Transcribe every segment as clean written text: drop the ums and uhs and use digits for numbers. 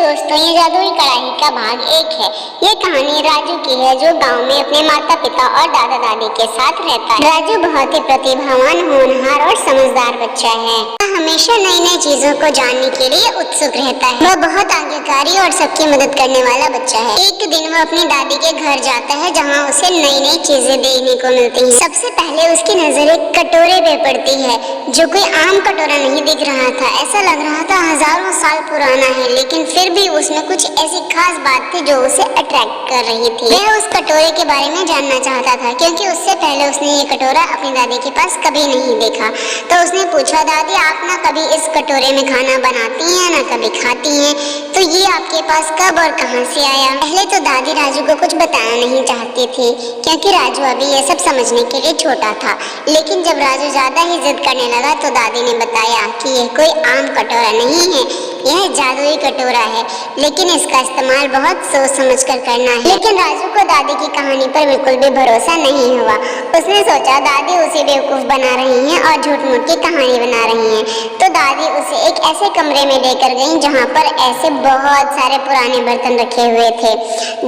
दोस्तों, ये जादुई कढ़ाई का भाग 1 है। ये कहानी राजू की है जो गांव में अपने माता पिता और दादा दादी के साथ रहता है। राजू बहुत ही प्रतिभावान, होनहार और समझदार बच्चा है। वह हमेशा नई नई चीजों को जानने के लिए उत्सुक रहता है। वह बहुत आज्ञाकारी और सबकी मदद करने वाला बच्चा है। एक दिन वह अपनी दादी के घर जाता है जहाँ उसे नई नई चीजें देखने को मिलती हैं। सबसे पहले उसकी नजर एक कटोरे पे पड़ती है जो कोई आम कटोरा नहीं दिख रहा था। ऐसा लग रहा था हजारों साल पुराना है, लेकिन फिर भी उसमें कुछ ऐसी खास बात थी जो उसे अट्रैक्ट कर रही थी। वह उस कटोरे के बारे में जानना चाहता था क्योंकि उससे पहले उसने ये कटोरा अपनी दादी के पास कभी नहीं देखा। तो उसने पूछा, दादी आप ना कभी इस कटोरे में खाना बनाती हैं ना कभी खाती हैं, तो ये आपके पास कब और कहां से आया? पहले तो दादी राजू को कुछ बताना नहीं चाहती थी क्योंकि राजू अभी ये सब समझने के लिए छोटा था। लेकिन जब राजू ज्यादा ही जिद करने लगा तो दादी ने बताया कि यह कोई आम कटोरा नहीं है, यह जादुई कटोरा है, लेकिन इसका इस्तेमाल बहुत सोच समझ कर करना है। लेकिन राजू को दादी की कहानी पर बिल्कुल भी भरोसा नहीं हुआ। उसने सोचा दादी उसे बेवकूफ बना रही हैं और झूठ मूठ की कहानी बना रही हैं। तो दादी उसे एक ऐसे कमरे में लेकर गई जहाँ पर ऐसे बहुत सारे पुराने बर्तन रखे हुए थे,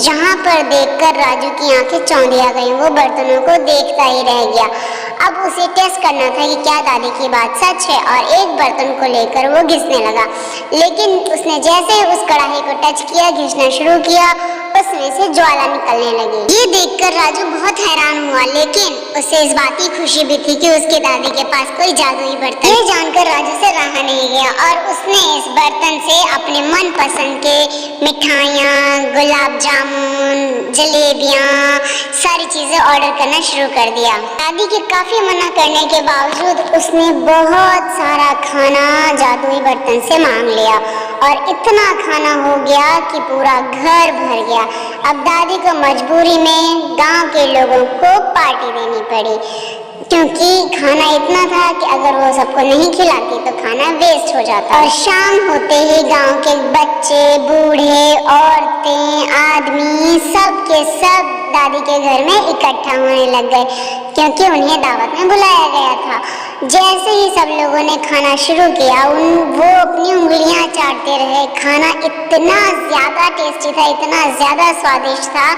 जहाँ पर देखकर राजू की आंखें चौंधिया गई। वो बर्तनों को देखता ही रह गया। अब उसे टेस्ट करना था कि क्या दादी की बात सच है, और एक बर्तन को लेकर वो घिसने लगा। लेकिन उसने जैसे ही उस कढ़ाई को टच किया, घिसना शुरू किया, उसमें से ज्वाला निकलने लगी। ये देखकर राजू बहुत हैरान हुआ, लेकिन उसे इस बात की खुशी भी थी कि उसकी दादी के पास कोई जादुई बर्तन। ये जानकर राजू से रहा नहीं गया और उसने इस बर्तन से अपने मन पसंद के मिठाइयाँ, गुलाब जामुन, जलेबियाँ, सारी चीजें ऑर्डर करना शुरू कर दिया। दादी के काफी मना करने के बावजूद उसने बहुत सारा खाना जादुई बर्तन से मांग लिया और इतना खाना हो गया कि पूरा घर भर गया। अब दादी को मजबूरी में गांव के लोगों को पार्टी देनी पड़ी क्योंकि खाना इतना था कि अगर वो सबको नहीं खिलाती तो खाना वेस्ट हो जाता। और शाम होते ही गांव के बच्चे, बूढ़े, औरतें, आदमी सब के सब दादी के घर में इकट्ठा होने लग गए क्योंकि उन्हें दावत में बुलाया गया था। जैसे ही सब लोगों ने खाना शुरू किया, वो अपनी उंगलियां चाटते रहे। खाना इतना ज्यादा टेस्टी था, इतना ज्यादा स्वादिष्ट था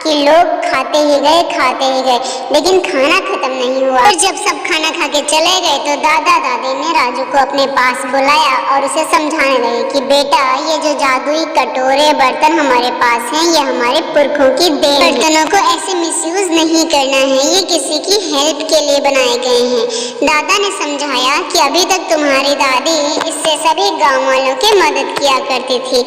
कि लोग खाते ही गए, लेकिन खाना खत्म नहीं हुआ। और जब सब खाना खा के चले गए तो दादा दादी ने राजू को अपने पास बुलाया और उसे समझाने लगे कि बेटा, ये जो जादुई कटोरे बर्तन हमारे पास हैं, ये हमारे पुरखों की देन है। बर्तनों को ऐसे मिसयूज नहीं करना है, ये किसी की हेल्प के लिए बनाए गए हैं। दादा ने समझाया कि अभी तक तुम्हारी दादी इससे सभी गाँव वालों की मदद किया करती थी।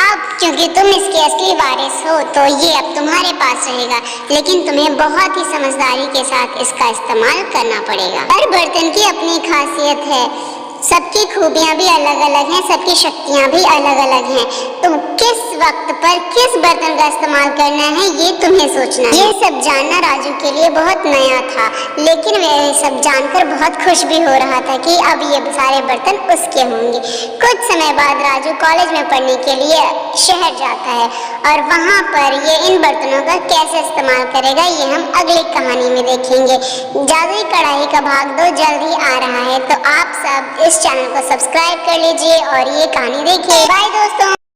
अब क्योंकि तुम इसके असली वारिस हो तो ये अब तुम्हारे पास रहेगा, लेकिन तुम्हें बहुत ही समझदारी के साथ इसका इस्तेमाल करना पड़ेगा। हर बर्तन की अपनी खासियत है, सबकी खूबियां भी अलग अलग हैं, सबकी शक्तियां भी अलग अलग हैं। तुम किस वक्त पर किस बर्तन का इस्तेमाल करना है ये तुम्हें सोचना है। ये सब जानना राजू के लिए बहुत नया था, लेकिन वह सब जानकर बहुत खुश भी हो रहा था कि अब ये सारे बर्तन उसके होंगे। कुछ समय बाद राजू कॉलेज में पढ़ने के लिए शहर जाता है और वहाँ पर ये इन बर्तनों का कैसे इस्तेमाल करेगा ये हम अगली कहानी में देखेंगे। जादुई कढ़ाई का भाग 2 जल्द ही आ रहा है, तो आप सब इस चैनल को सब्सक्राइब कर लीजिए और ये कहानी देखिए। बाय दोस्तों।